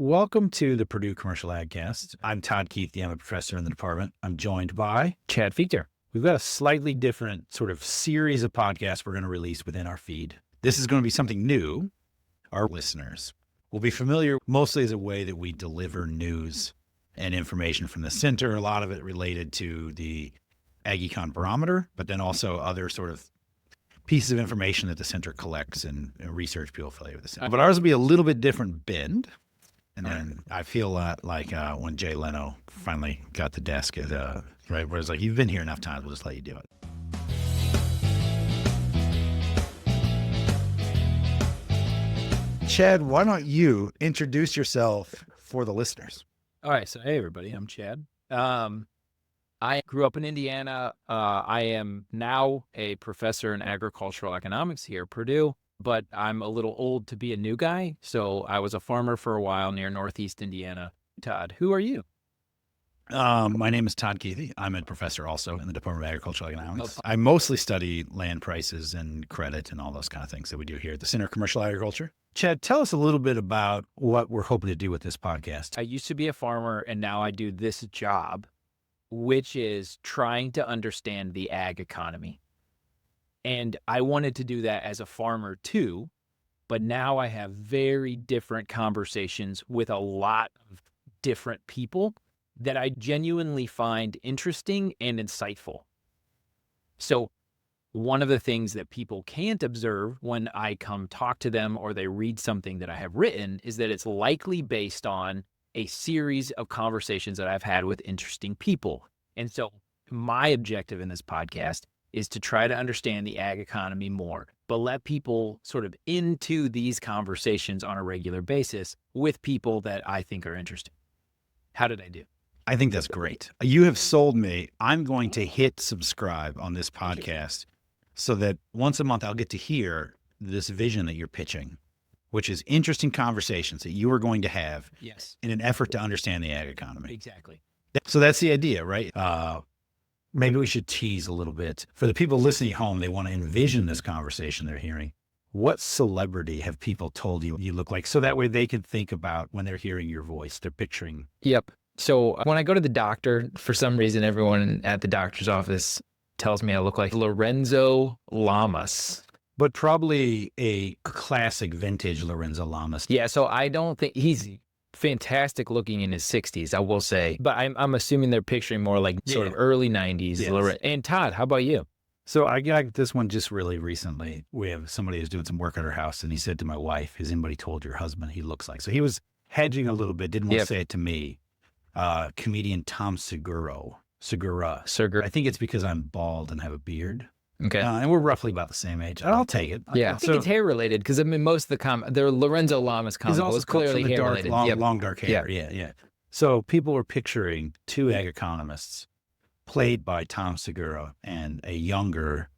Welcome to the Purdue Commercial AgCast. I'm Todd Kuethe. I'm a professor in the department. I'm joined by Chad Fiechter. We've got a slightly different sort of series of podcasts we're going to release within our feed. This is going to be something new. Our listeners will be familiar mostly as a way that we deliver news and information from the center, a lot of it related to the Ag Econ Barometer, but then also other sort of pieces of information that the center collects and research people familiar with the center. But ours will be a little bit different bend. And then I feel like when Jay Leno finally got the desk at, right, where it's like, you've been here enough times, we'll just let you do it. Chad, why don't you introduce yourself for the listeners? All right. So, hey, everybody, I'm Chad. I grew up in Indiana. I am now a professor in agricultural economics here at Purdue, but I'm a little old to be a new guy. So I was a farmer for a while near Northeast Indiana. Todd, who are you? My name is Todd Kuethe. I'm a professor also in the Department of Agricultural Economics. I mostly study land prices and credit and all those kind of things that we do here at the Center of Commercial Agriculture. Chad, tell us a little bit about what we're hoping to do with this podcast. I used to be a farmer, and now I do this job, which is trying to understand the ag economy. And I wanted to do that as a farmer too, but now I have very different conversations with a lot of different people that I genuinely find interesting and insightful. So one of the things that people can't observe when I come talk to them or they read something that I have written is that it's likely based on a series of conversations that I've had with interesting people. And so my objective in this podcast is to try to understand the ag economy more, but let people sort of into these conversations on a regular basis with people that I think are interesting. How did I do? I think that's great. You have sold me. I'm going to hit subscribe on this podcast so that once a month I'll get to hear this vision that you're pitching, which is interesting conversations that you are going to have in an effort to understand the ag economy. Exactly. So that's the idea, right? Maybe we should tease a little bit. For the people listening at home, they want to envision this conversation they're hearing. What celebrity have people told you you look like? So that way they can think about when they're hearing your voice, they're picturing. Yep. So when I go to the doctor, for some reason, everyone at the doctor's office tells me I look like Lorenzo Lamas. But probably a classic vintage Lorenzo Lamas. Yeah, so I don't think he's fantastic looking in his 60s, I will say. But I'm assuming they're picturing more like sort of early 90s. Yes. And Todd, how about you? So I got this one just really recently. We have somebody who's doing some work at our house, and he said to my wife, has anybody told your husband he looks like? So he was hedging a little bit, didn't want to say it to me. Comedian Tom Segura. I think it's because I'm bald and have a beard. Okay. And we're roughly about the same age. I'll take it. Yeah. I think it's hair related because I mean, most of the the Lorenzo Lamas comic was clearly hair related. Long dark hair. Yeah. So people were picturing two ag economists played by Tom Segura and a younger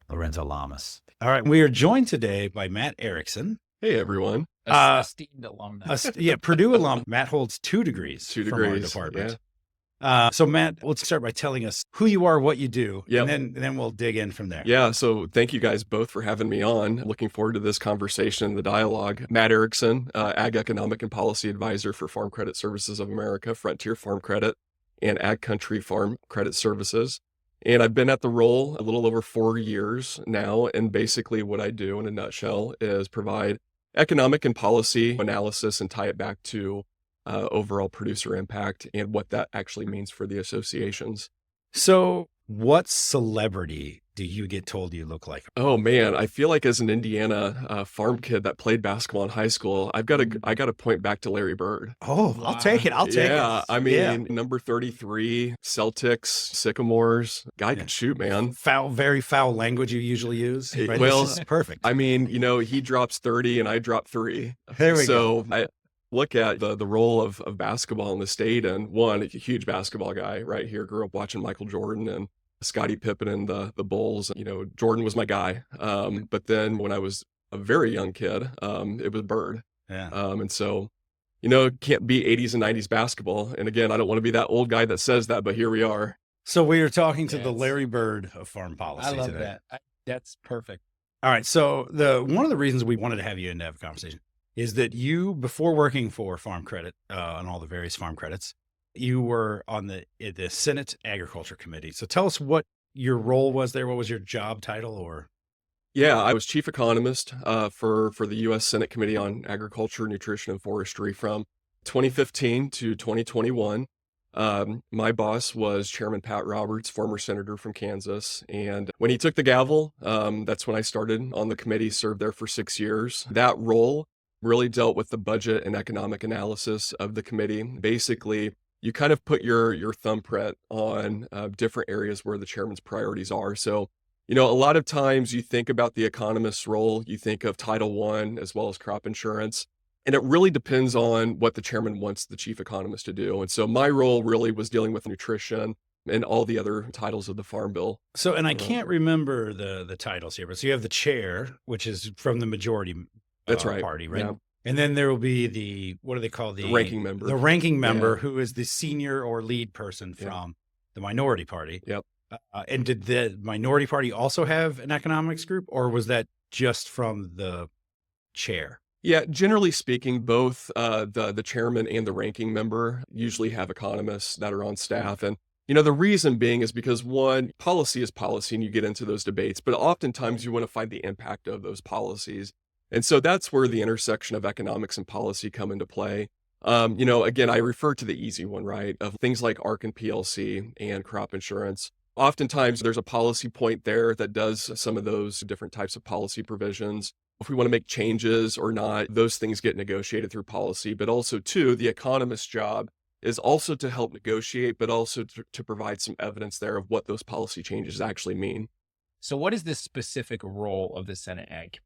Lorenzo Lamas. All right. We are joined today by Matt Erickson. Hey, everyone. Esteemed alumni. Purdue alum. Matt holds 2 degrees from our department. So Matt, let's start by telling us who you are, what you do, and then we'll dig in from there. Yeah, so thank you guys both for having me on. Looking forward to this conversation, the dialogue. Matt Erickson, Ag Economic and Policy Advisor for Farm Credit Services of America, Frontier Farm Credit, and Ag Country Farm Credit Services. And I've been at the role a little over 4 years now, and basically what I do in a nutshell is provide economic and policy analysis and tie it back to overall producer impact and what that actually means for the associations. So what celebrity do you get told you look like? Oh man, I feel like as an Indiana farm kid that played basketball in high school, I got to point back to Larry Bird. Oh, wow. I'll take it. Yeah, I mean, number 33, Celtics, Sycamores, guy can shoot, man. Very foul language you usually use. Right? Well, this is perfect. I mean, he drops 30 and I drop 3. There we go. I look at the role of basketball in the state, and one, a huge basketball guy right here, grew up watching Michael Jordan and Scottie Pippen and the Bulls. Jordan was my guy. But then when I was a very young kid, it was Bird. Yeah. And so, can't be 80s and 90s basketball. And again, I don't want to be that old guy that says that, but here we are. So we are talking to the Larry Bird of farm policy today. I love that. That's perfect. All right. So one of the reasons we wanted to have you in to have a conversation, is that you, before working for Farm Credit, on all the various farm credits, you were on the Senate Agriculture Committee. So tell us what your role was there. What was your job title or? Yeah, I was chief economist for the U.S. Senate Committee on Agriculture, Nutrition, and Forestry from 2015 to 2021. My boss was Chairman Pat Roberts, former senator from Kansas. And when he took the gavel, that's when I started on the committee, served there for 6 years. That role really dealt with the budget and economic analysis of the committee. Basically, you kind of put your thumbprint on different areas where the chairman's priorities are. So, a lot of times you think about the economist's role, you think of Title I as well as crop insurance. And it really depends on what the chairman wants the chief economist to do. And so my role really was dealing with nutrition and all the other titles of the Farm Bill. So, and I can't remember the titles here, but so you have the chair, which is from the majority That's right. party, right? Yeah. And then there will be what do they call The ranking member. The ranking member, who is the senior or lead person Yeah. from the minority party. Yep. And did the minority party also have an economics group, or was that just from the chair? Yeah, generally speaking, both the chairman and the ranking member usually have economists that are on staff. And, the reason being is because one, policy is policy and you get into those debates, but oftentimes you want to find the impact of those policies. And so that's where the intersection of economics and policy come into play. Again, I refer to the easy one, right, of things like ARC and PLC and crop insurance. Oftentimes there's a policy point there that does some of those different types of policy provisions. If we want to make changes or not, those things get negotiated through policy. But also, too, the economist's job is also to help negotiate, but also to provide some evidence there of what those policy changes actually mean. So what is the specific role of the Senate Ag?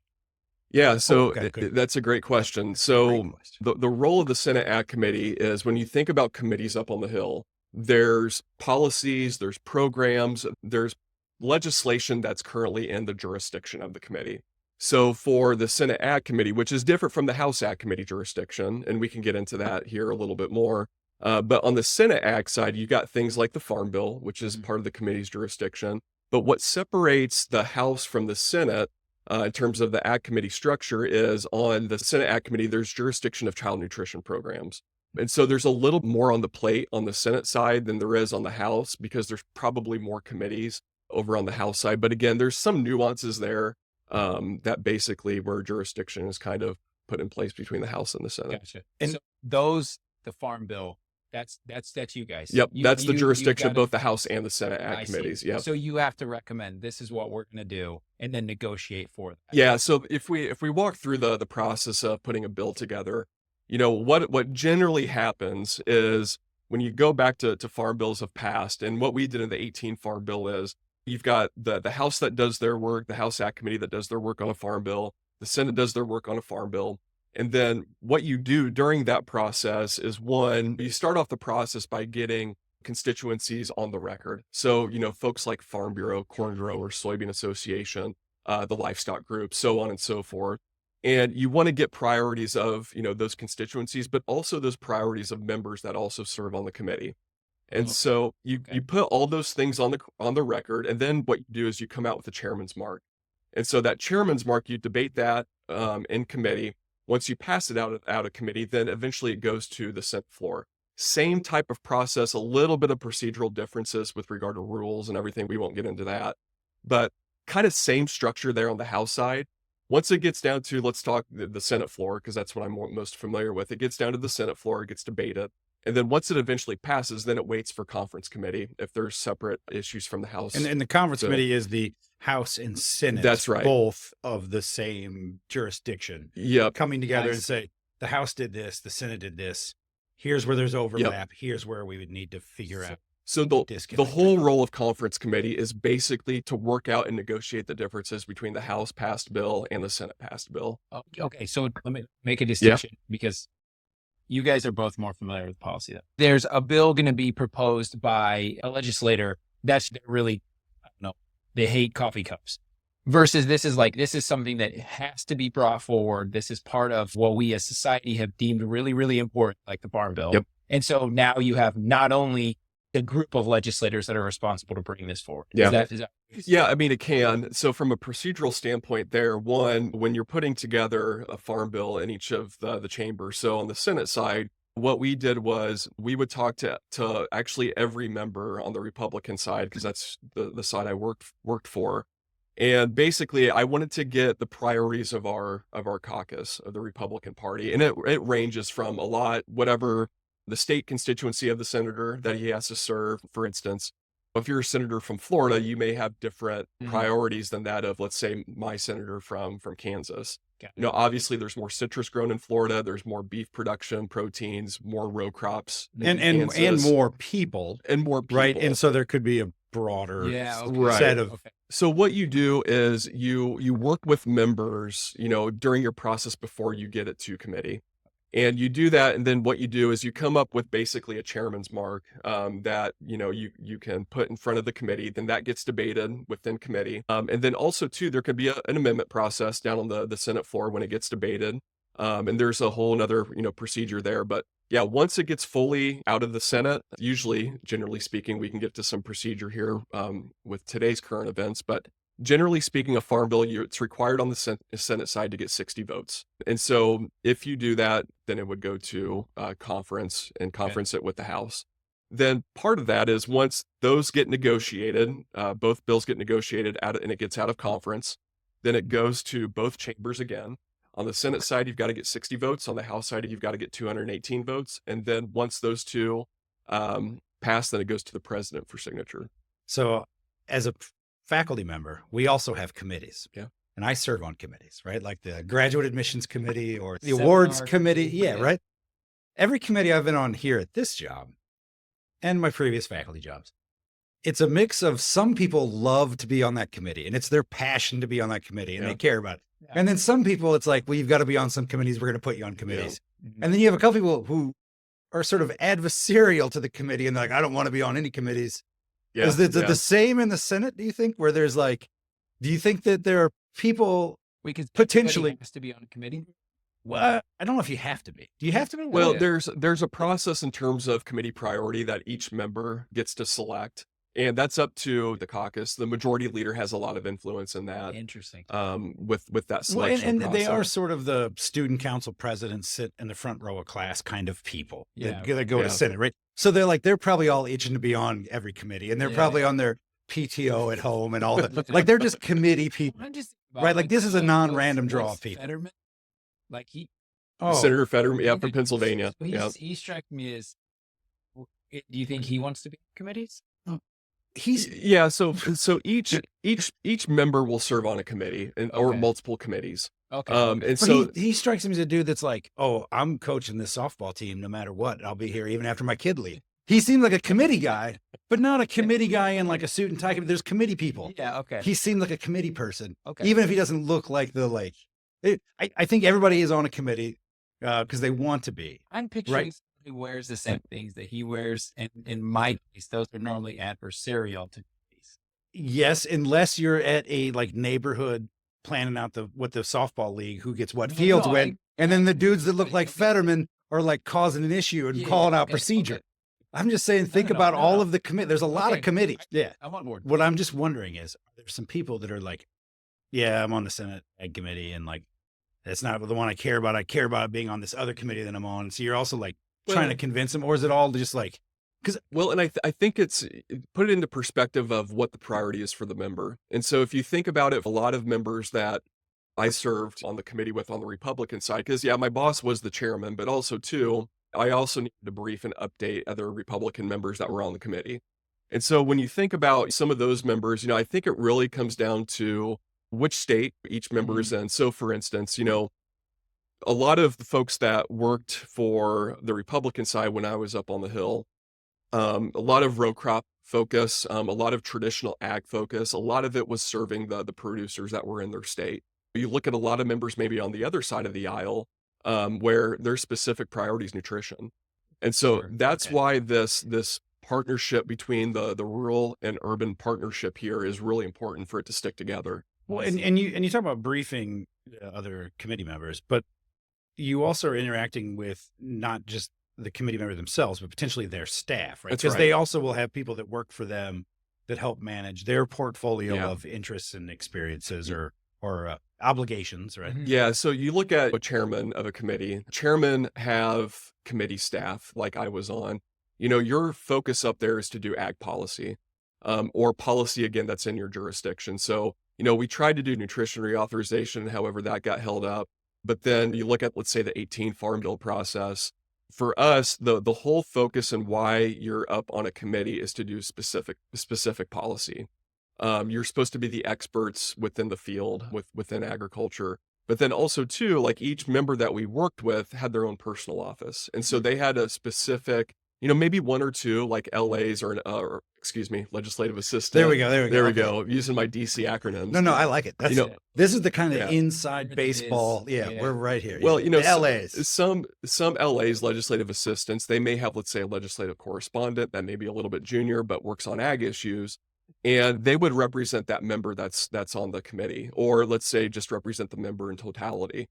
Yeah, so okay, good. that's a great question. So Great question. the role of the Senate Ag Committee is when you think about committees up on the Hill, there's policies, there's programs, there's legislation that's currently in the jurisdiction of the committee. So for the Senate Ag Committee, which is different from the House Ag Committee jurisdiction, and we can get into that here a little bit more, but on the Senate Ag side, you got things like the Farm Bill, which is part of the committee's jurisdiction. But what separates the House from the Senate in terms of the Ag Committee structure is on the Senate Ag Committee, there's jurisdiction of child nutrition programs. And so there's a little more on the plate on the Senate side than there is on the House because there's probably more committees over on the House side. But again, there's some nuances there that basically where jurisdiction is kind of put in place between the House and the Senate. Gotcha. And so the Farm Bill, that's you guys. Yep, that's the you jurisdiction of gotta- both the House and the Senate Ag Committees. See. Yep. So you have to recommend this is what we're going to do, and then negotiate for that. Yeah. So if we walk through the process of putting a bill together, what generally happens is when you go back to farm bills of past, and what we did in the 18 Farm Bill is you've got the House that does their work, the House Ag Committee that does their work on a Farm Bill, the Senate does their work on a Farm Bill. And then what you do during that process is one, you start off the process by getting constituencies on the record. So, folks like Farm Bureau, Corn Growers, Soybean Association, the livestock group, so on and so forth. And you want to get priorities of, those constituencies, but also those priorities of members that also serve on the committee. And so you put all those things on the record. And then what you do is you come out with a chairman's mark. And so that chairman's mark, you debate that in committee. Once you pass it out of committee, then eventually it goes to the Senate floor. Same type of process, a little bit of procedural differences with regard to rules and everything. We won't get into that, but kind of same structure there on the House side. Once it gets down to, let's talk the Senate floor, because that's what I'm most familiar with. It gets down to the Senate floor, it gets debated. And then once it eventually passes, then it waits for conference committee if there's separate issues from the House. And the conference committee is the House and Senate. That's right. Both of the same jurisdiction. Yep. Coming together and say, the House did this, the Senate did this. Here's where there's overlap. Here's where we would need to figure out. So the whole role of conference committee is basically to work out and negotiate the differences between the House passed bill and the Senate passed bill. Okay, so let me make a distinction because you guys are both more familiar with policy. There's a bill going to be proposed by a legislator that's really, I don't know, they hate coffee cups. Versus this is something that has to be brought forward. This is part of what we as society have deemed really, really important, like the Farm Bill. Yep. And so now you have not only a group of legislators that are responsible to bring this forward. Yeah. Is that Yeah, I mean, it can. So from a procedural standpoint there, one, when you're putting together a farm bill in each of the chambers, so on the Senate side, what we did was we would talk to actually every member on the Republican side, because that's the side I worked for. And basically, I wanted to get the priorities of our caucus of the Republican Party. And it ranges from a lot, whatever the state constituency of the senator that he has to serve. For instance, if you're a senator from Florida, you may have different priorities than that of, let's say, my senator from Kansas. Okay. Obviously there's more citrus grown in Florida. There's more beef production, proteins, more row crops, and more people, right? And so there could be a broader set of. Okay. So what you do is you work with members, during your process before you get it to committee. And you do that, and then what you do is you come up with basically a chairman's mark that you can put in front of the committee. Then that gets debated within committee, and then also too there could be an amendment process down on the Senate floor when it gets debated, and there's a whole other procedure there. But yeah, once it gets fully out of the Senate, usually, generally speaking, we can get to some procedure here with today's current events, but. Generally speaking, a farm bill, it's required on the Senate side to get 60 votes. And so if you do that, then it would go to conference and conference it with the House. Then part of that is once those get negotiated, both bills get negotiated and it gets out of conference, then it goes to both chambers again. On the Senate side, you've got to get 60 votes. On the House side, you've got to get 218 votes. And then once those two pass, then it goes to the president for signature. So as a faculty member, we also have committees. Yeah. And I serve on committees, right? Like the graduate admissions committee or the awards committee. Yeah, right. Every committee I've been on here at this job and my previous faculty jobs, it's a mix of some people love to be on that committee and it's their passion to be on that committee and they care about it. Yeah. And then some people, it's like, well, you've got to be on some committees. We're going to put you on committees. Yeah. And then you have a couple people who are sort of adversarial to the committee and they're like, I don't want to be on any committees. Yeah, is it the same in the Senate, do you think, where there's like, do you think that there are people potentially has to be on a committee? Well, I don't know if you have to be. Do you have to be? Well, there's a process in terms of committee priority that each member gets to select. And that's up to the caucus. The majority leader has a lot of influence in that. Interesting. With that selection process. They are sort of the student council presidents sit in the front row of class kind of people that go to Senate, right? So they're probably all itching to be on every committee and they're probably on their PTO at home and all that. Like they're just committee people, right? Like this is a non-random draw of people. Fetterman, like Senator Fetterman, from Pennsylvania. He struck me as, do you think he wants to be on committees? So each member will serve on a committee or multiple committees. Okay. And so he strikes me as a dude that's like, oh, I'm coaching this softball team no matter what. I'll be here even after my kid leaves. He seemed like a committee guy, but not a committee guy in like a suit and tie. There's committee people. Yeah. Okay. He seemed like a committee person. Okay. Even if he doesn't look like I think everybody is on a committee because they want to be. I'm picturing he wears the same things that he wears. And in my case, those are normally adversarial to these. Yes, unless you're at a like neighborhood planning out what the softball league, who gets what fields when. And then the dudes that look like Fetterman are like causing an issue and calling out procedure. Okay. I'm just saying, think about all of the committee. There's a lot of committees. I'm on board. What I'm just wondering is, there's some people that are like, yeah, I'm on the Senate Ag Committee and like, that's not the one I care about. I care about being on this other committee that I'm on. So you're also like, trying to convince them, or is it all just like, and I think it's put it into perspective of what the priority is for the member. And so if you think about it, a lot of members that I served on the committee with on the Republican side, because my boss was the chairman, but also too, I also needed to brief and update other Republican members that were on the committee. And so when you think about some of those members, I think it really comes down to which state each member is in. So for instance, a lot of the folks that worked for the Republican side when I was up on the Hill, a lot of row crop focus, a lot of traditional ag focus, a lot of it was serving the producers that were in their state. You look at a lot of members maybe on the other side of the aisle where their specific priority is nutrition. And so that's why this partnership between the rural and urban partnership here is really important for it to stick together. Well, and you talk about briefing other committee members, but you also are interacting with not just the committee member themselves, but potentially their staff, right? That's Because right. they also will have people that work for them that help manage their portfolio Yeah. of interests and experiences or obligations, right? Mhm. Yeah, so you look at a chairman of a committee. Chairmen have committee staff like I was on. Your focus up there is to do ag policy, or policy again that's in your jurisdiction. So, we tried to do nutrition reauthorization, however, that got held up. But then you look at, let's say, the 18 Farm Bill process. For us, the whole focus and why you're up on a committee is to do specific policy. You're supposed to be the experts within the field within agriculture. But then also too, like each member that we worked with had their own personal office. And so they had a specific, maybe one or two like LAs or excuse me, legislative assistant. There we go. There we Okay. go. Using my DC acronyms. No, I like it. That's this is the kind of Yeah. inside It baseball. is. Yeah, Yeah. we're right here. Well, the LAs. some LAs legislative assistants, they may have, let's say, a legislative correspondent that may be a little bit junior but works on ag issues, and they would represent that member that's on the committee, or let's say just represent the member in totality.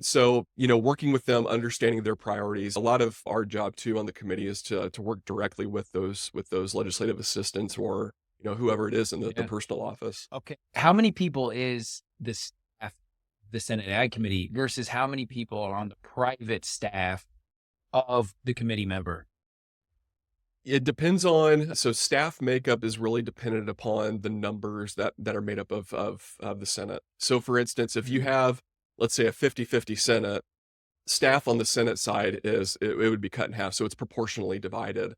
So working with them, understanding their priorities. A lot of our job too on the committee is to work directly with those legislative assistants or whoever it is in the personal office. Okay. How many people is the staff, the Senate Ag Committee, versus how many people are on the private staff of the committee member? It depends on, so staff makeup is really dependent upon the numbers that are made up of the Senate. So for instance, if you have, let's say, a 50-50 Senate, staff on the Senate side it would be cut in half. So it's proportionally divided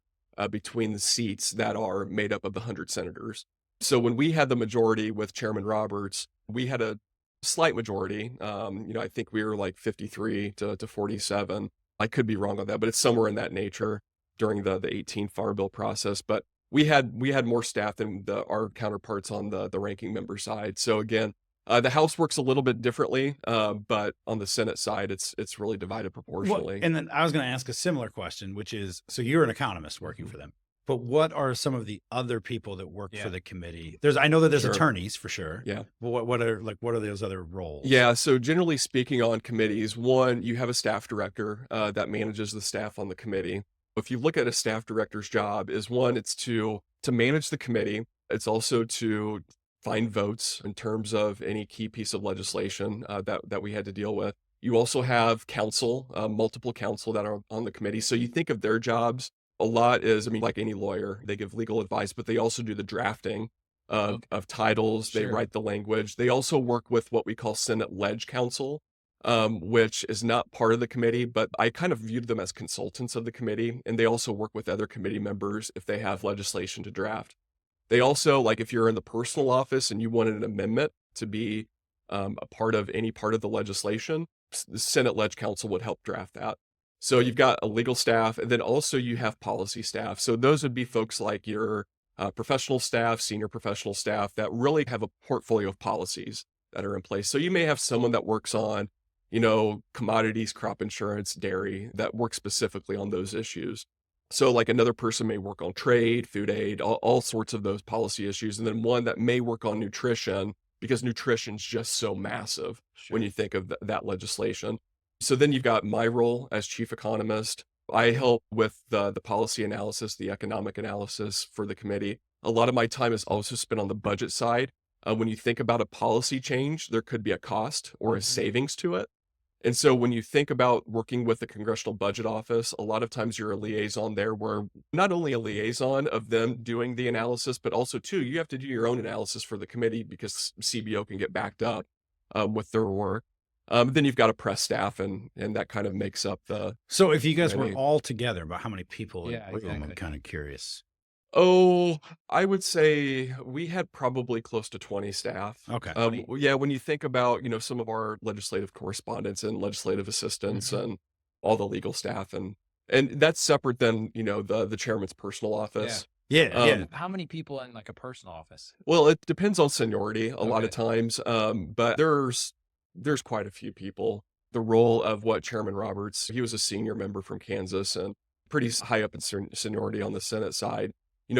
between the seats that are made up of the 100 senators. So when we had the majority with Chairman Roberts, we had a slight majority. I think we were like 53 to 47. I could be wrong on that, but it's somewhere in that nature during the 18 Farm Bill process. But we had more staff than our counterparts on the ranking member side. So again, the House works a little bit differently, but on the Senate side, it's really divided proportionally. And then I was going to ask a similar question, which is, so you're an economist working for them, but what are some of the other people that work for the committee? I know that there's Sure. attorneys for sure. Yeah. But what are those other roles? Yeah. So generally speaking on committees, one, you have a staff director that manages the staff on the committee. If you look at a staff director's job, it's to manage the committee. It's also to find votes in terms of any key piece of legislation that we had to deal with. You also have counsel, multiple counsel that are on the committee. So you think of their jobs, a lot is, like any lawyer, they give legal advice, but they also do the drafting of titles. Sure. They write the language. They also work with what we call Senate Leg Counsel, which is not part of the committee, but I kind of viewed them as consultants of the committee. And they also work with other committee members if they have legislation to draft. They also, like if you're in the personal office and you wanted an amendment to be a part of any part of the legislation, the Senate Leg Counsel would help draft that. So you've got a legal staff, and then also you have policy staff. So those would be folks like your professional staff, senior professional staff that really have a portfolio of policies that are in place. So you may have someone that works on, commodities, crop insurance, dairy, that works specifically on those issues. So like another person may work on trade, food aid, all sorts of those policy issues. And then one that may work on nutrition, because nutrition's just so massive when you think of that legislation. So then you've got my role as chief economist. I help with the policy analysis, the economic analysis for the committee. A lot of my time is also spent on the budget side. When you think about a policy change, there could be a cost or a savings to it. And so when you think about working with the Congressional Budget Office, a lot of times you're a liaison there, where not only a liaison of them doing the analysis, but also too, you have to do your own analysis for the committee because CBO can get backed up with their work. Then you've got a press staff, and that kind of makes up the. So if you guys were committee. all together, about how many people in Yeah, the room? I'm exactly. kind of curious. Oh, I would say we had probably close to 20 staff. Okay. Yeah, when you think about, some of our legislative correspondents and legislative assistants and all the legal staff, and that's separate than, the chairman's personal office. Yeah. How many people in like a personal office? Well, it depends on seniority a lot of Okay. times, but there's quite a few people. The role of what Chairman Roberts, he was a senior member from Kansas and pretty high up in seniority on the Senate side.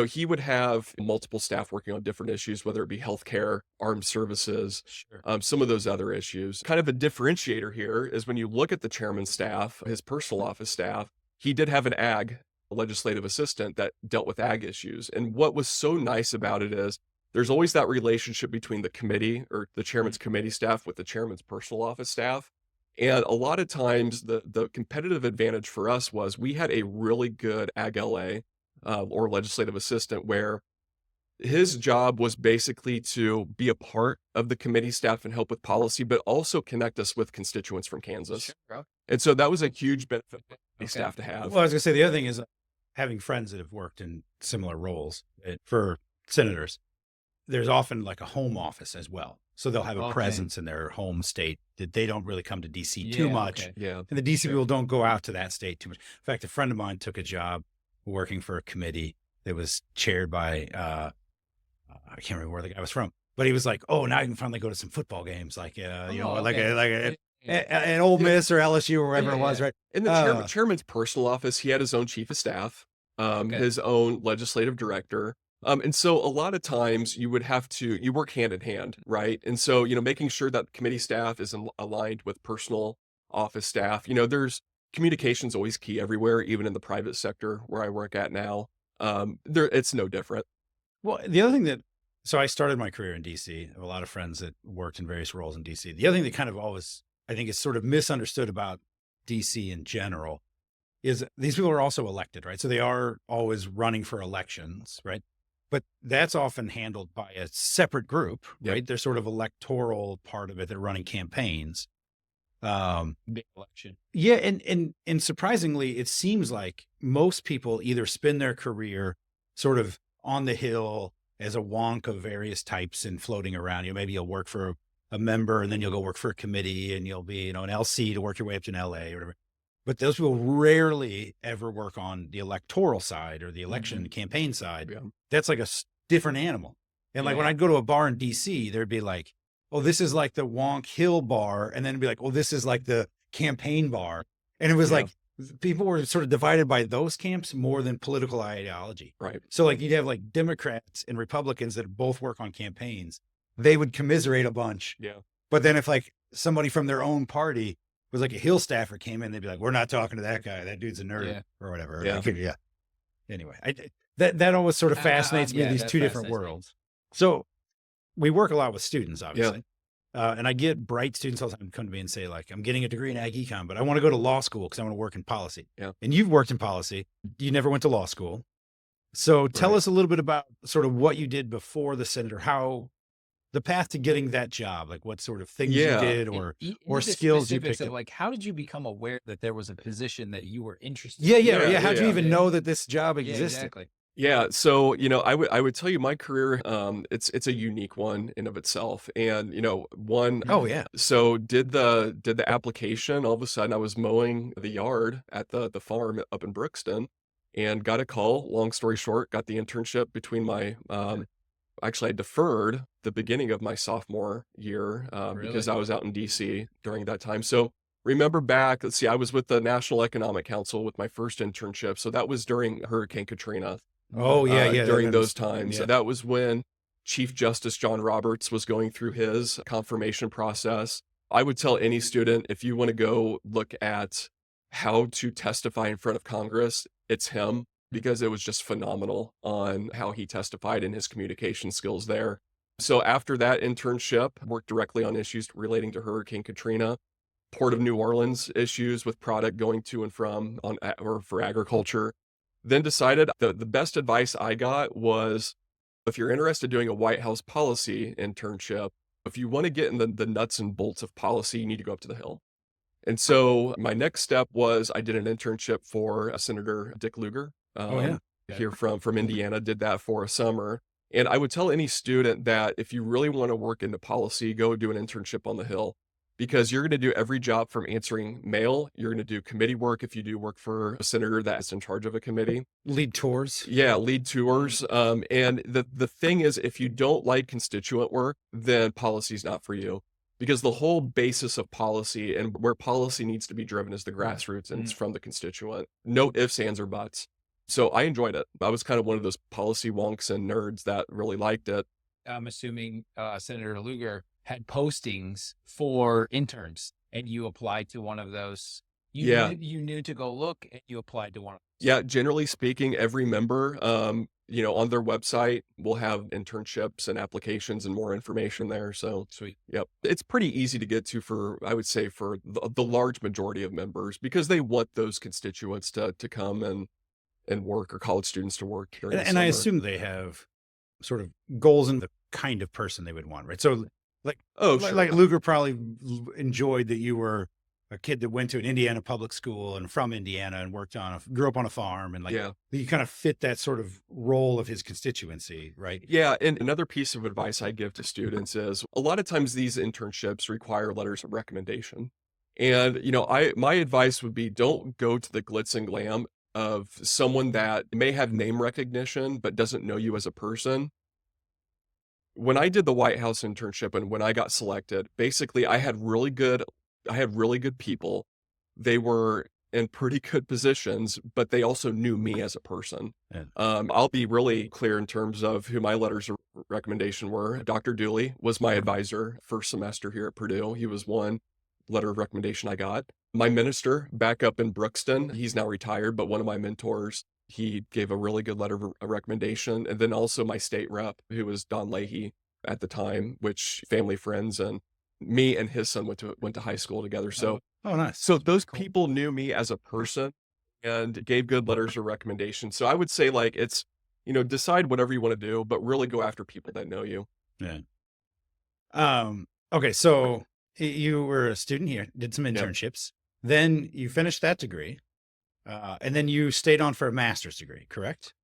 He would have multiple staff working on different issues, whether it be healthcare, armed services, Sure. some of those other issues. Kind of a differentiator here is when you look at the chairman's staff, his personal office staff, he did have a legislative assistant that dealt with ag issues. And what was so nice about it is there's always that relationship between the committee or the chairman's committee staff with the chairman's personal office staff. And a lot of times the competitive advantage for us was we had a really good ag LA or legislative assistant where his job was basically to be a part of the committee staff and help with policy, but also connect us with constituents from Kansas. Sure. And so that was a huge benefit for the staff to have. Well, I was going to say the other thing is having friends that have worked in similar roles. For senators, there's often like a home office as well. So they'll have a presence in their home state that they don't really come to DC too much. Okay. Yeah. And the DC people don't go out to that state too much. In fact, a friend of mine took a job working for a committee that was chaired by, I can't remember where the guy was from, but he was like, oh, now you can finally go to some football games, like, an Ole Miss or LSU or wherever it was, right? In the chairman's personal office, he had his own chief of staff, his own legislative director. And so a lot of times you work hand in hand, right? And so, making sure that committee staff is aligned with personal office staff, there's communication's always key everywhere, even in the private sector where I work at now. It's no different. Well, the other thing so I started my career in DC. I have a lot of friends that worked in various roles in DC. The other thing that kind of always, I think, is sort of misunderstood about DC in general is these people are also elected, right? So they are always running for elections, right? But that's often handled by a separate group, right? Yep. They're sort of electoral part of it. They're running campaigns. Big election. Yeah. And surprisingly, it seems like most people either spend their career sort of on the Hill as a wonk of various types and floating around. Maybe you'll work for a member and then you'll go work for a committee and you'll be, an LC to work your way up to an LA or whatever. But those people rarely ever work on the electoral side or the election campaign side. Yeah. That's like a different animal. And like when I'd go to a bar in DC, there'd be like, oh, this is like the Wonk Hill bar. And then it'd be like, oh, this is like the campaign bar. And it was like, people were sort of divided by those camps more than political ideology. Right. So like you'd have like Democrats and Republicans that both work on campaigns. They would commiserate a bunch. Yeah. But then if like somebody from their own party was like a Hill staffer came in, they'd be like, we're not talking to that guy. That dude's a nerd or whatever. Yeah. Like, Anyway, that always sort of fascinates me, these two different worlds. So we work a lot with students, obviously. And I get bright students all the time come to me and say like, I'm getting a degree in ag econ, but I want to go to law school because I want to work in policy. Yeah. And you've worked in policy. You never went to law school. So tell us a little bit about sort of what you did before the senator, how the path to getting that job, like what sort of things you did or skills you picked up. Like, how did you become aware that there was a position that you were interested in? Yeah. How'd you even know that this job existed? Exactly. Yeah. So, I would tell you my career, it's a unique one in of itself. And, so did the application, all of a sudden I was mowing the yard at the farm up in Brookston and got a call. Long story short, got the internship between my, actually I deferred the beginning of my sophomore year, because I was out in DC during that time. So remember back, let's see, I was with the National Economic Council with my first internship. So that was during Hurricane Katrina. During those times. Yeah. That was when Chief Justice John Roberts was going through his confirmation process. I would tell any student, if you want to go look at how to testify in front of Congress, it's him, because it was just phenomenal on how he testified and his communication skills there. So after that internship, worked directly on issues relating to Hurricane Katrina, Port of New Orleans issues with product going to and from or for agriculture. Then decided the best advice I got was, if you're interested in doing a White House policy internship, if you want to get in the nuts and bolts of policy, you need to go up to the Hill. And so my next step was I did an internship for Senator Dick Lugar here from Indiana, did that for a summer. And I would tell any student that if you really want to work into policy, go do an internship on the Hill. Because you're going to do every job from answering mail. You're going to do committee work if you do work for a senator that's in charge of a committee. Lead tours. Yeah, lead tours. And the thing is, if you don't like constituent work, then policy is not for you. Because the whole basis of policy and where policy needs to be driven is the grassroots, and it's from the constituent. No ifs, ands, or buts. So I enjoyed it. I was kind of one of those policy wonks and nerds that really liked it. I'm assuming Senator Lugar had postings for interns and you applied to one of those Yeah. You knew to go look and you applied to one of those. Yeah, generally speaking, every member, on their website will have internships and applications and more information there. So, Sweet. yep, it's pretty easy to get to I would say, for the large majority of members because they want those constituents to come and work, or college students to work during the And I summer. assume they have sort of goals in the kind of person they would want, right? So Oh, sure. like Luger probably enjoyed that you were a kid that went to an Indiana public school and from Indiana and grew up on a farm, and Yeah. you kind of fit that sort of role of his constituency, right? Yeah, and another piece of advice I give to students is a lot of times these internships require letters of recommendation. And, my advice would be don't go to the glitz and glam of someone that may have name recognition but doesn't know you as a person. When I did the White House internship and when I got selected, basically I had really good people. They were in pretty good positions, but they also knew me as a person. Yeah. I'll be really clear in terms of who my letters of recommendation were. Dr. Dooley was my advisor first semester here at Purdue. He was one letter of recommendation I got. My minister back up in Brookston, he's now retired, but one of my mentors, he gave a really good letter of recommendation. And then also my state rep, who was Don Leahy at the time, which family friends, and me and his son went to high school together. So, Oh, nice. so those people knew me as a person and gave good letters of recommendation. So I would say it's, decide whatever you want to do, but really go after people that know you. Yeah. Okay. So you were a student here, did some internships, then you finished that degree, and then you stayed on for a master's degree, correct?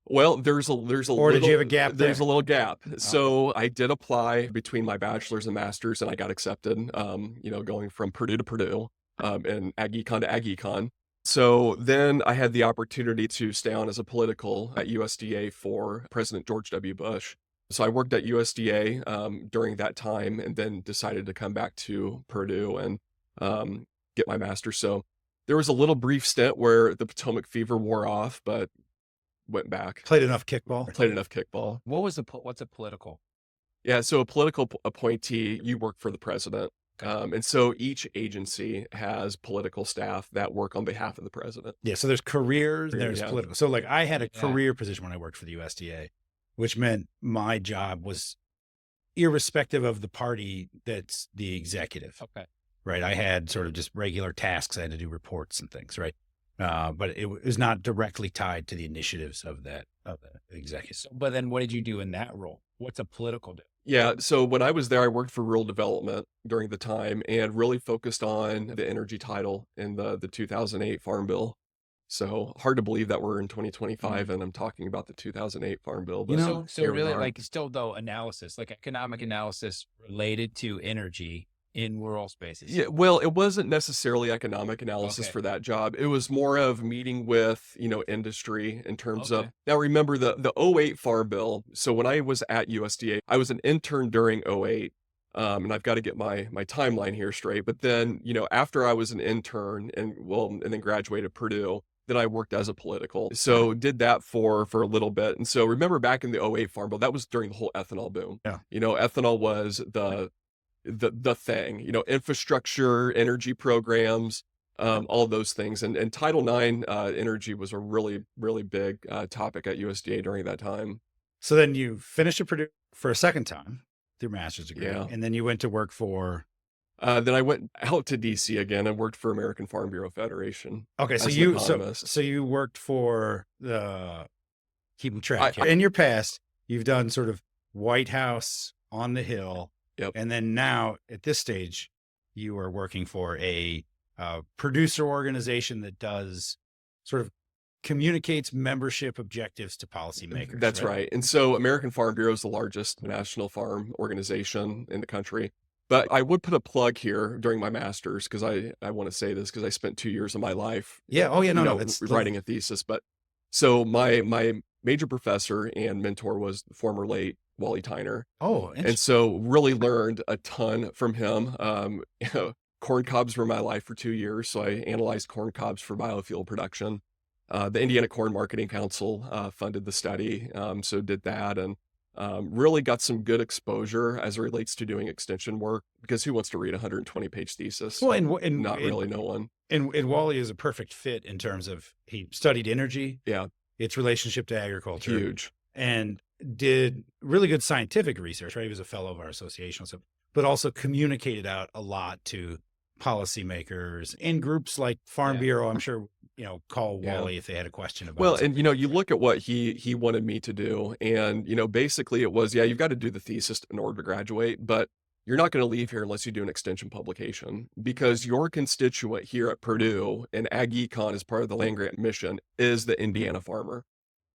Well, there's a Or little, did you have a gap there's there? a little gap. So I did apply between my bachelor's and master's, and I got accepted, going from Purdue to Purdue, and AgEcon to AgEcon. So then I had the opportunity to stay on as a political at USDA for President George W. Bush. So I worked at USDA during that time, and then decided to come back to Purdue and get my master's. So there was a little brief stint where the Potomac fever wore off, but went back. Played enough kickball. What's a political? Yeah, so a political appointee, you work for the president. And so each agency has political staff that work on behalf of the president. Yeah. So there's careers, there's Yeah. political. So I had a Yeah. career position when I worked for the USDA, which meant my job was irrespective of the party that's the executive. Okay. Right. I had sort of just regular tasks. I had to do reports and things. Right. But it was not directly tied to the initiatives of the executive. So, but then what did you do in that role? What's a political do? Yeah, so when I was there, I worked for rural development during the time and really focused on the energy title in the 2008 Farm Bill. So hard to believe that we're in 2025 and I'm talking about the 2008 Farm Bill. But So here we really are. still though analysis, like economic analysis related to energy in rural spaces. Yeah, well, it wasn't necessarily economic analysis Okay. for that job. It was more of meeting with, industry in terms of, Okay. now remember the 08 Farm Bill. So when I was at USDA, I was an intern during 08. And I've got to get my timeline here straight. But then, after I was an intern and then graduated Purdue, then I worked as a political. So did that for a little bit. And so remember back in the 08 Farm Bill, that was during the whole ethanol boom. Yeah. Ethanol was the thing, infrastructure, energy programs, all those things. And Title IX energy was a really, really big topic at USDA during that time. So then you finished at Purdue for a second time, your master's degree, Yeah. and then you went to work for. Then I went out to DC again and worked for American Farm Bureau Federation. Okay, so as an you economist. so you worked for the keeping track here. In your past, you've done sort of White House, on the Hill, Yep. and then now at this stage, you are working for a producer organization that does sort of communicates membership objectives to policymakers. That's right. And so American Farm Bureau is the largest national farm organization in the country. But I would put a plug here during my master's because I want to say this because I spent 2 years of my life Yeah. Oh, yeah. No. It's writing a thesis. But so my major professor and mentor was the former late Wally Tyner. Oh, And interesting. so really learned a ton from him. Corn cobs were my life for 2 years. So I analyzed corn cobs for biofuel production. The Indiana Corn Marketing Council funded the study. So did that and really got some good exposure as it relates to doing extension work because who wants to read a 120-page thesis? Well, and Not really, no one. And Wally is a perfect fit in terms of he studied energy, Yeah, its relationship to agriculture, huge. and did really good scientific research, right? He was a fellow of our association, so, but also communicated out a lot to policymakers and groups like Farm Bureau. I'm sure, call Wally if they had a question about Well, something. and you look at what he wanted me to do, and basically it was, you've got to do the thesis in order to graduate, but you're not going to leave here unless you do an extension publication, because your constituent here at Purdue and Ag Econ as part of the land grant mission is the Indiana farmer.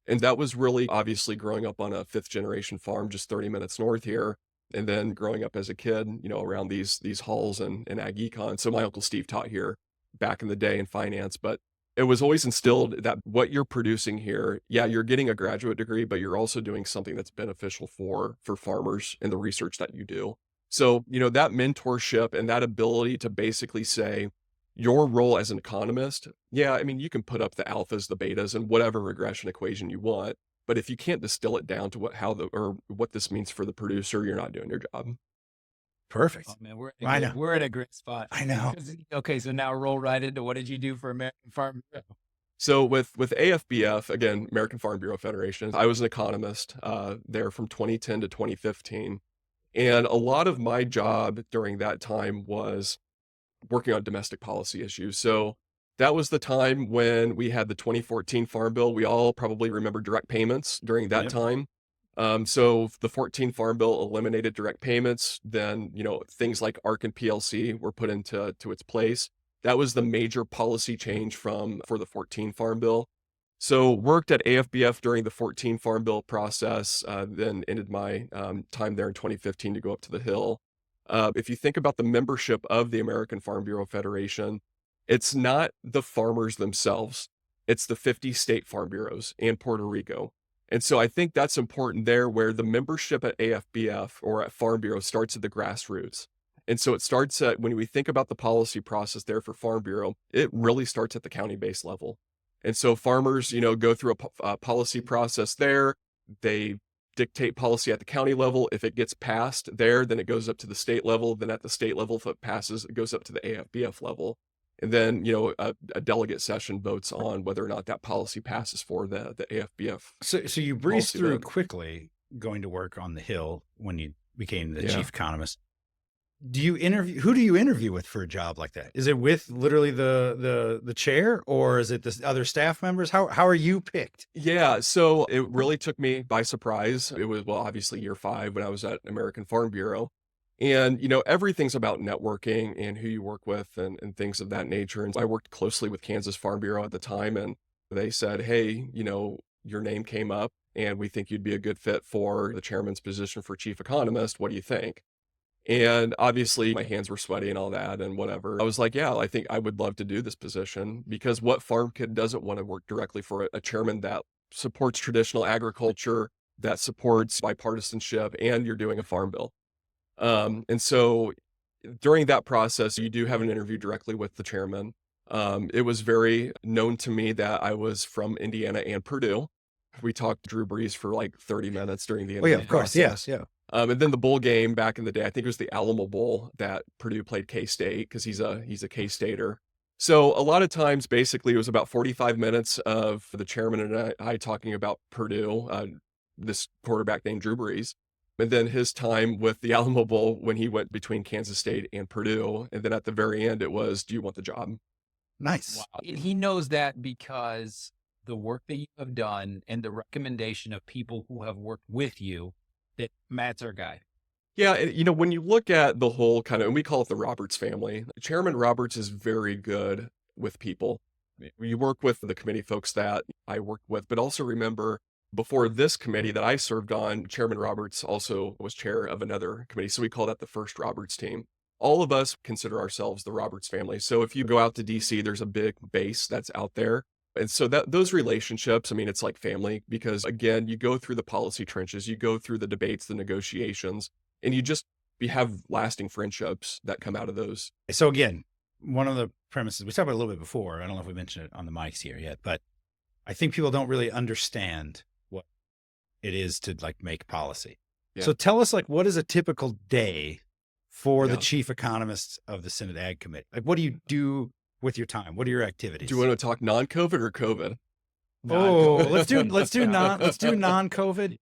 And that was really obviously growing up on a 5th generation farm just 30 minutes north here. And then growing up as a kid, around these halls and Ag Econ. So my Uncle Steve taught here back in the day in finance, but it was always instilled that what you're producing here, you're getting a graduate degree, but you're also doing something that's beneficial for farmers in the research that you do. So, that mentorship and that ability to basically say, your role as an economist, you can put up the alphas, the betas, and whatever regression equation you want. But if you can't distill it down to what this means for the producer, you're not doing your job. Perfect. Oh, man, we're in a great spot. I know. Okay, so now roll right into what did you do for American Farm Bureau? So with AFBF, again, American Farm Bureau Federation, I was an economist there from 2010 to 2015. And a lot of my job during that time was working on domestic policy issues. So that was the time when we had the 2014 Farm Bill. We all probably remember direct payments during that time. So the 14 Farm Bill eliminated direct payments. Then, things like ARC and PLC were put into its place. That was the major policy change for the 14 Farm Bill. So worked at AFBF during the 14 Farm Bill process, then ended my time there in 2015 to go up to the Hill. If you think about the membership of the American Farm Bureau Federation, it's not the farmers themselves. It's the 50 state farm bureaus and Puerto Rico. And so I think that's important there, where the membership at AFBF or at Farm Bureau starts at the grassroots. And so it starts at, when we think about the policy process there for Farm Bureau, it really starts at the county-based level. And so farmers, go through a policy process there. They dictate policy at the county level. If it gets passed there, then it goes up to the state level. Then at the state level, if it passes, it goes up to the AFBF level. And then, a delegate session votes on whether or not that policy passes for the AFBF. So you breezed through quickly going to work on the Hill when you became the chief economist. Who do you interview with for a job like that? Is it with literally the chair, or is it the other staff members? How are you picked? Yeah, so it really took me by surprise. It was, obviously year 5 when I was at American Farm Bureau. And, everything's about networking and who you work with and things of that nature. And I worked closely with Kansas Farm Bureau at the time, and they said, hey, your name came up and we think you'd be a good fit for the chairman's position for chief economist. What do you think? And obviously my hands were sweaty and all that and whatever. I was like, I think I would love to do this position, because what farm kid doesn't want to work directly for a chairman that supports traditional agriculture, that supports bipartisanship, and you're doing a farm bill. And so during that process, you do have an interview directly with the chairman. It was very known to me that I was from Indiana and Purdue. We talked Drew Brees for like 30 minutes during the interview. Oh, yeah, of course. Yes. Yeah. And then the bowl game back in the day, I think it was the Alamo Bowl that Purdue played K-State, because he's a K-Stater. So a lot of times, basically, it was about 45 minutes of the chairman and I talking about Purdue, this quarterback named Drew Brees, and then his time with the Alamo Bowl when he went between Kansas State and Purdue. And then at the very end, it was, do you want the job? Nice. Wow. He knows that because the work that you have done and the recommendation of people who have worked with you, that Matt's our guy. Yeah, when you look at the whole kind of, and we call it the Roberts family, Chairman Roberts is very good with people. You work with the committee folks that I worked with, but also remember, before this committee that I served on, Chairman Roberts also was chair of another committee. So we call that the first Roberts team. All of us consider ourselves the Roberts family. So if you go out to DC, there's a big base that's out there. And so those relationships, it's like family, because again, you go through the policy trenches, you go through the debates, the negotiations, and you have lasting friendships that come out of those. So again, one of the premises, we talked about it a little bit before, I don't know if we mentioned it on the mics here yet, but I think people don't really understand what it is to make policy. Yeah. So tell us, what is a typical day for the chief economist of the Senate Ag Committee? What do you do with your time? What are your activities? Do you want to talk non-COVID or COVID? Oh, let's do non-COVID.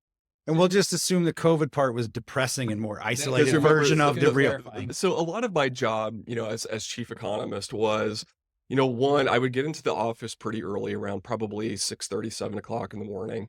And we'll just assume the COVID part was depressing and more isolated version of the real. So a lot of my job, as chief economist was, one, I would get into the office pretty early, around probably 6:30, 7 o'clock in the morning.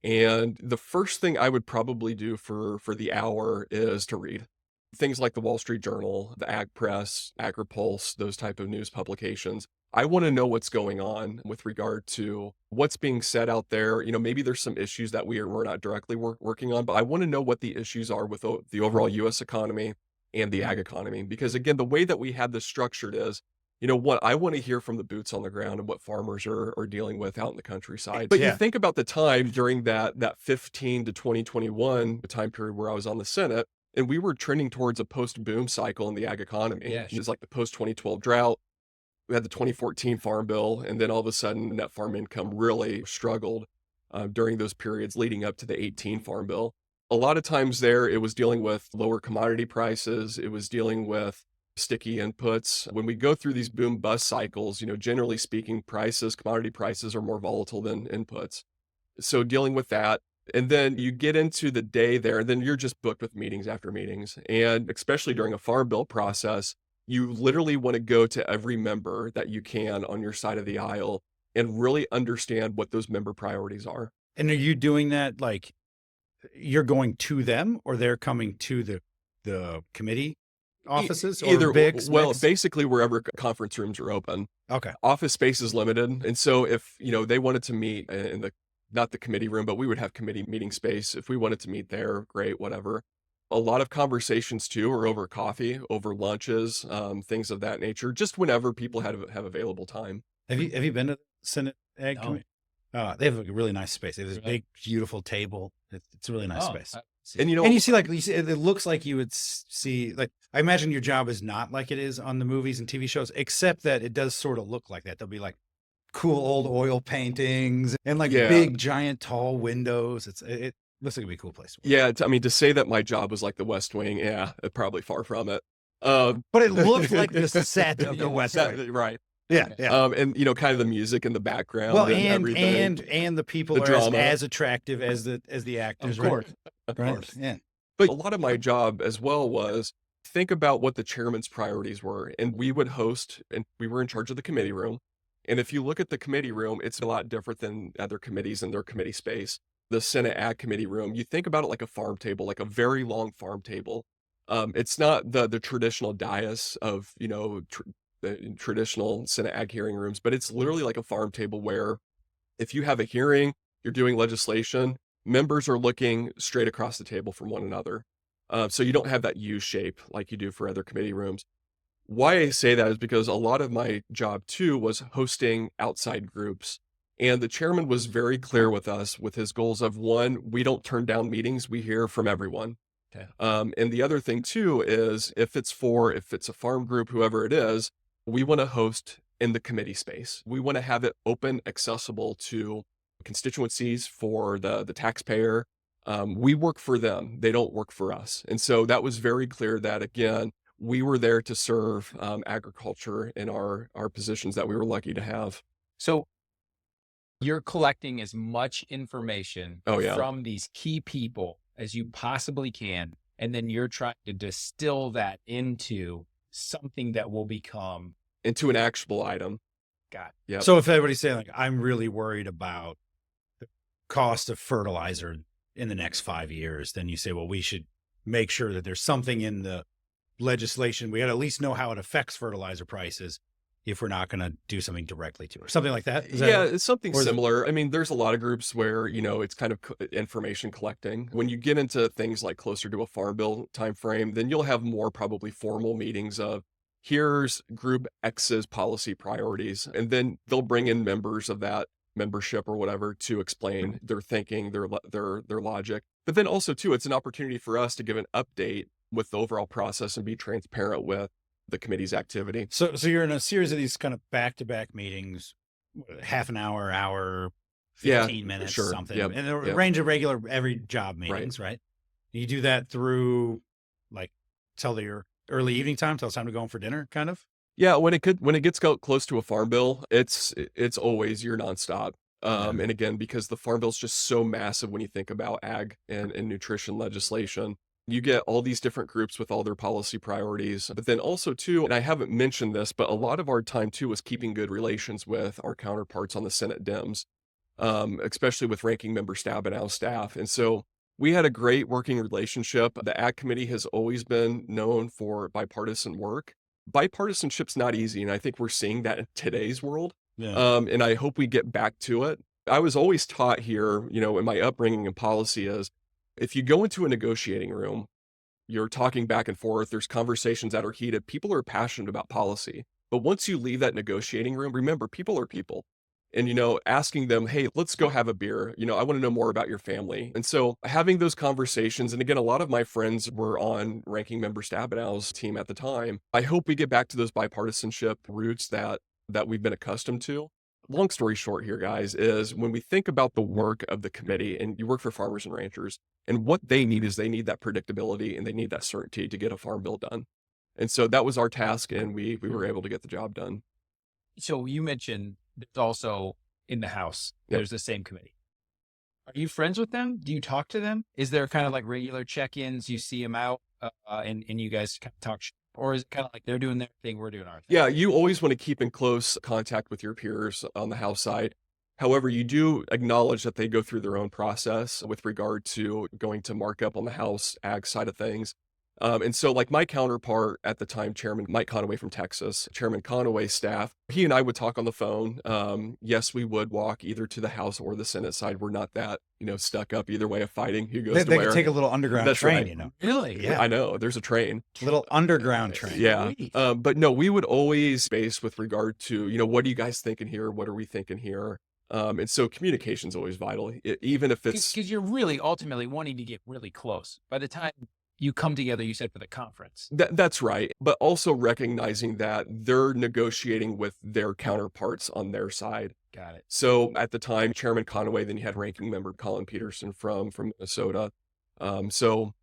And the first thing I would probably do for the hour is to read things like the Wall Street Journal, the Ag Press, AgriPulse, those type of news publications. I want to know what's going on with regard to what's being said out there. Maybe there's some issues that we're not directly working on, but I want to know what the issues are with the overall U.S. economy and the ag economy. Because again, the way that we have this structured is, what I want to hear from the boots on the ground and what farmers are dealing with out in the countryside. But you think about the time during that 15 to 2021 time period where I was on the Senate, and we were trending towards a post-boom cycle in the ag economy. Yeah, It was like the post-2012 drought. We had the 2014 Farm Bill, and then all of a sudden net farm income really struggled during those periods leading up to the 18 Farm Bill. A lot of times there, it was dealing with lower commodity prices. It was dealing with sticky inputs. When we go through these boom-bust cycles, generally speaking, commodity prices are more volatile than inputs. So dealing with that. And then you get into the day there, and then you're just booked with meetings after meetings. And especially during a Farm Bill process, you literally want to go to every member that you can on your side of the aisle and really understand what those member priorities are. And are you doing that like you're going to them, or they're coming to the committee offices, or either mix? Basically wherever conference rooms are open. Okay. Office space is limited. And so if, they wanted to meet in not the committee room, but we would have committee meeting space. If we wanted to meet there, great, whatever. A lot of conversations too are over coffee, over lunches, things of that nature, just whenever people have available time. Have you been to the Senate Ag No. Committee? They have a really nice space. They have this big, beautiful table. It's a really nice space. And And you see, it looks like you would see, like, I imagine your job is not like it is on the movies and TV shows, except that it does sort of look like that. There'll be like cool old oil paintings and like big, giant, tall windows. It looks like it'd be a cool place. Yeah. To say that my job was like the West Wing, probably far from it. But it looked like the set of the West Wing. Right. Yeah. Yeah. And kind of the music in the background. Well, and everything. and the people The are drama. as attractive as the actors. Of course. Right? Of course. Yeah. But a lot of my job as well was think about what the chairman's priorities were. And we would host, and we were in charge of the committee room. And if you look at the committee room, it's a lot different than other committees in their committee space. The Senate Ag Committee room, you think about it like a farm table, like a very long farm table. It's not the traditional dais of, the traditional Senate Ag hearing rooms, but it's literally like a farm table where if you have a hearing, you're doing legislation, members are looking straight across the table from one another. So you don't have that U shape like you do for other committee rooms. Why I say that is because a lot of my job too was hosting outside groups. And the chairman was very clear with us with his goals of, one, we don't turn down meetings, we hear from everyone. Okay. And the other thing too is if it's a farm group, whoever it is, we want to host in the committee space. We want to have it open, accessible to constituencies, for the taxpayer. We work for them. They don't work for us. And so that was very clear that, again, we were there to serve agriculture in our positions that we were lucky to have. So you're collecting as much information from these key people as you possibly can. And then you're trying to distill that into something that will become into an actionable item. God. Yeah. So if everybody's saying like, I'm really worried about the cost of fertilizer in the next 5 years, then you say, well, we should make sure that there's something in the legislation. We got to at least know how it affects fertilizer prices if we're not going to do something directly to it, or something like that. It's something similar. I mean, there's a lot of groups where, it's kind of information collecting. When you get into things like closer to a farm bill timeframe, then you'll have more probably formal meetings of, here's group X's policy priorities. And then they'll bring in members of that membership or whatever to explain their thinking, their logic. But then also too, it's an opportunity for us to give an update with the overall process and be transparent with the committee's activity. So you're in a series of these kind of back-to-back meetings, half an hour, 15 minutes, something. Yep. And a range of regular every job meetings, right? You do that through like till your early evening time, till it's time to go home for dinner, kind of? Yeah, when it gets close to a farm bill, it's always you're nonstop. And again, because the farm bill is just so massive when you think about ag and nutrition legislation, you get all these different groups with all their policy priorities. But then also too, and I haven't mentioned this, but a lot of our time too was keeping good relations with our counterparts on the Senate Dems, especially with Ranking Member Stabenow staff. And so we had a great working relationship. The Ag Committee has always been known for bipartisan work. Bipartisanship's not easy, and I think we're seeing that in today's world. Yeah. And I hope we get back to it. I was always taught here, in my upbringing in policy is if you go into a negotiating room, you're talking back and forth, there's conversations that are heated, people are passionate about policy. But once you leave that negotiating room, remember, people are people. And, asking them, hey, let's go have a beer. I want to know more about your family. And so having those conversations, and again, a lot of my friends were on Ranking Member Stabenow's team at the time. I hope we get back to those bipartisanship roots that we've been accustomed to. Long story short here, guys, is when we think about the work of the committee, and you work for farmers and ranchers, and what they need is they need that predictability and they need that certainty to get a farm bill done. And so that was our task, and we were able to get the job done. So you mentioned there's also in the House, there's the same committee. Are you friends with them? Do you talk to them? Is there kind of like regular check-ins? You see them out and you guys kind of talk, or is it kind of like they're doing their thing, we're doing our thing? Yeah, you always want to keep in close contact with your peers on the House side. However, you do acknowledge that they go through their own process with regard to going to markup on the House ag side of things. And so like my counterpart at the time, Chairman Mike Conaway from Texas, Chairman Conaway's staff, he and I would talk on the phone. Yes, we would walk either to the House or the Senate side. We're not that, stuck up either way of fighting who goes to They where. could take a little underground That's train, right. Really? Yeah. I know, there's a train. Little underground train. Yeah. But no, we would always base with regard to, what are you guys thinking here? What are we thinking here? And so communication is always vital, even if it's. Because you're really ultimately wanting to get really close. By the time you come together, you said, for the conference. That's right. But also recognizing that they're negotiating with their counterparts on their side. Got it. So at the time, Chairman Conaway, then you had Ranking Member Colin Peterson from Minnesota. So,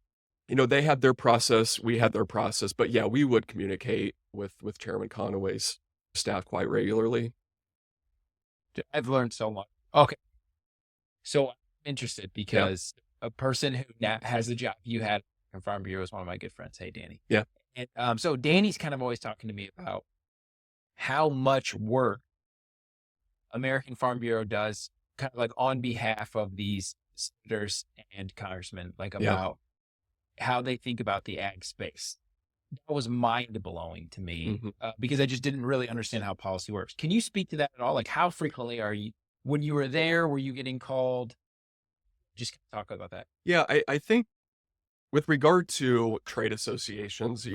they had their process, we had their process, but yeah, we would communicate with Chairman Conaway's staff quite regularly. I've learned so much. Okay. So I'm interested because a person who now has a job you had in Farm Bureau is one of my good friends. Hey, Danny. Yeah. And so Danny's kind of always talking to me about how much work American Farm Bureau does kind of like on behalf of these senators and congressmen, like about how they think about the ag space. That was mind-blowing to me because I just didn't really understand how policy works. Can you speak to that at all? Like how frequently when you were there, were you getting called? Just talk about that. Yeah, I think with regard to trade associations,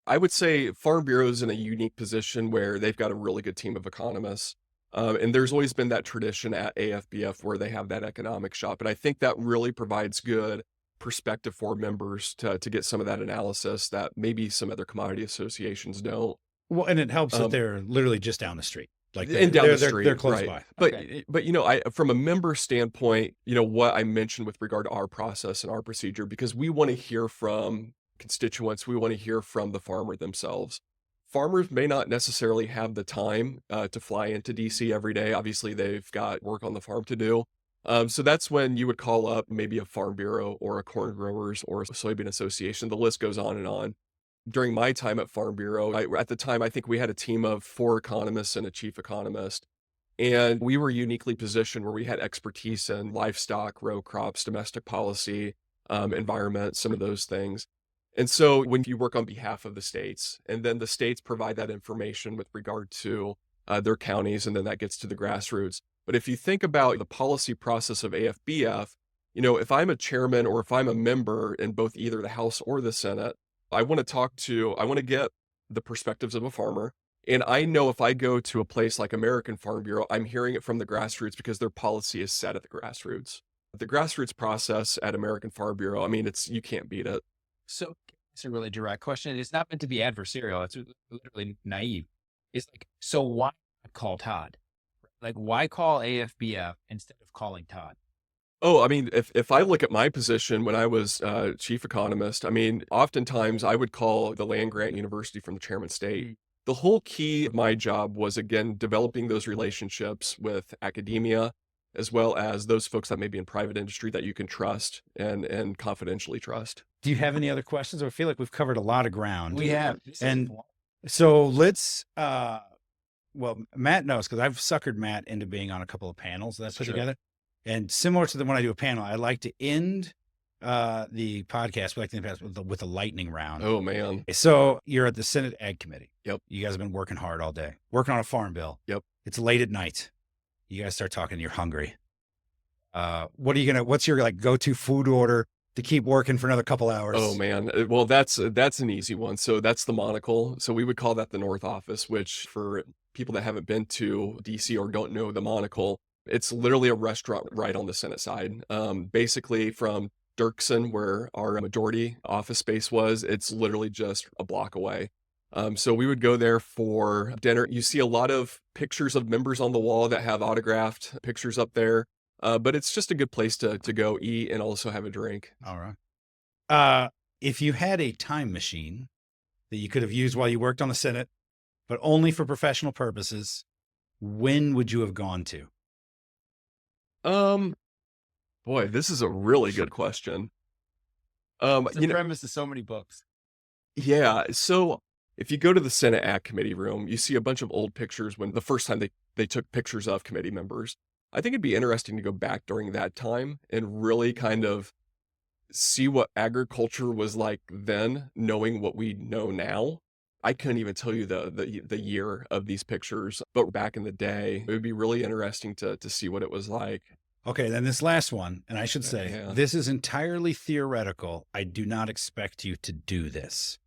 I would say Farm Bureau is in a unique position where they've got a really good team of economists. And there's always been that tradition at AFBF where they have that economic shop. And I think that really provides good perspective for members to get some of that analysis that maybe some other commodity associations don't. Well, and it helps that they're literally just down the street. Like they're close by. by. But I from a member standpoint, what I mentioned with regard to our process and our procedure, because we want to hear from constituents, we want to hear from the farmer themselves. Farmers may not necessarily have the time to fly into DC every day. Obviously, they've got work on the farm to do. So that's when you would call up maybe a Farm Bureau or a corn growers or a soybean association. The list goes on and on. During my time at Farm Bureau, at the time, I think we had a team of 4 economists and a chief economist. And we were uniquely positioned where we had expertise in livestock, row crops, domestic policy, environment, some of those things. And so when you work on behalf of the states, and then the states provide that information with regard to their counties, and then that gets to the grassroots. But if you think about the policy process of AFBF, if I'm a chairman or if I'm a member in both either the House or the Senate, I want to get the perspectives of a farmer. And I know if I go to a place like American Farm Bureau, I'm hearing it from the grassroots because their policy is set at the grassroots. The grassroots process at American Farm Bureau, you can't beat it. So it's a really direct question. It's not meant to be adversarial. It's literally naive. It's like, so why not call Todd? Like, why call AFBF instead of calling Todd? Oh, if I look at my position when I was chief economist, oftentimes I would call the land grant university from the chairman state. The whole key of my job was, again, developing those relationships with academia, as well as those folks that may be in private industry that you can trust and confidentially trust. Do you have any other questions? I feel like we've covered a lot of ground. We have. And so let's, well, Matt knows because I've suckered Matt into being on a couple of panels that I put together. And similar to when I do a panel, I like to end the podcast with a lightning round. Oh, man. So you're at the Senate Ag Committee. Yep. You guys have been working hard all day, working on a farm bill. Yep. It's late at night. You guys start talking, you're hungry. What's your go-to food order to keep working for another couple hours? Oh, man. Well, that's an easy one. So that's the Monocle. So we would call that the North Office, which for people that haven't been to DC or don't know the Monocle, it's literally a restaurant right on the Senate side. Basically from Erickson, where our majority office space was, it's literally just a block away. So we would go there for dinner. You see a lot of pictures of members on the wall that have autographed pictures up there. But it's just a good place to go eat and also have a drink. All right. If you had a time machine that you could have used while you worked on the Senate, but only for professional purposes, when would you have gone to? Boy, this is a really good question. It's the premise of so many books. Yeah. So if you go to the Senate Ag Committee room, you see a bunch of old pictures when the first time they took pictures of committee members. I think it'd be interesting to go back during that time and really kind of see what agriculture was like then, knowing what we know now. I couldn't even tell you the year of these pictures, but back in the day, it would be really interesting to see what it was like. Okay, then this last one, and I should say, Yeah. This is entirely theoretical. I do not expect you to do this.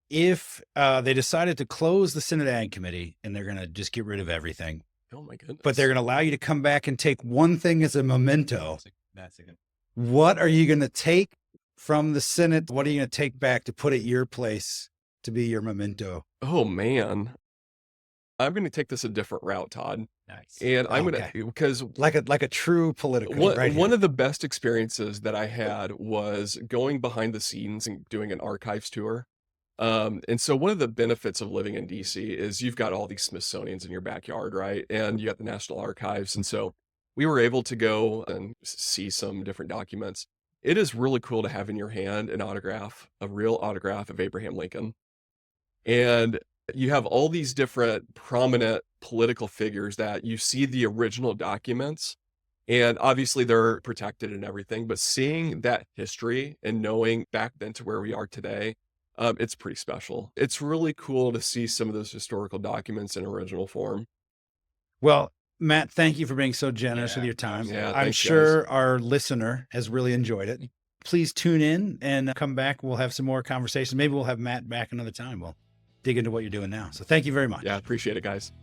If they decided to close the Senate Ag Committee and they're going to just get rid of everything, Oh my goodness. but they're going to allow you to come back and take one thing as a memento, That's a good. what are you going to take from the Senate? What are you going to take back to put at your place to be your memento? Oh man. I'm going to take this a different route, Todd. Nice. And I'm Okay. going to, because Like a true political. one of the best experiences that I had was going behind the scenes and doing an archives tour. And so one of the benefits of living in DC is you've got all these Smithsonians in your backyard, right? And you got the National Archives. And so we were able to go and see some different documents. It is really cool to have in your hand an autograph, a real autograph of Abraham Lincoln. And you have all these different prominent political figures that you see the original documents, and obviously they're protected and everything, but seeing that history and knowing back then to where we are today, it's pretty special. It's really cool to see some of those historical documents in original form. Well, Matt, thank you for being so generous with your time. Yeah, I'm thanks, sure our listener has really enjoyed it. Please tune in and come back. We'll have some more conversations. Maybe we'll have Matt back another time. We'll dig into what you're doing now. So thank you very much. Yeah, appreciate it, guys.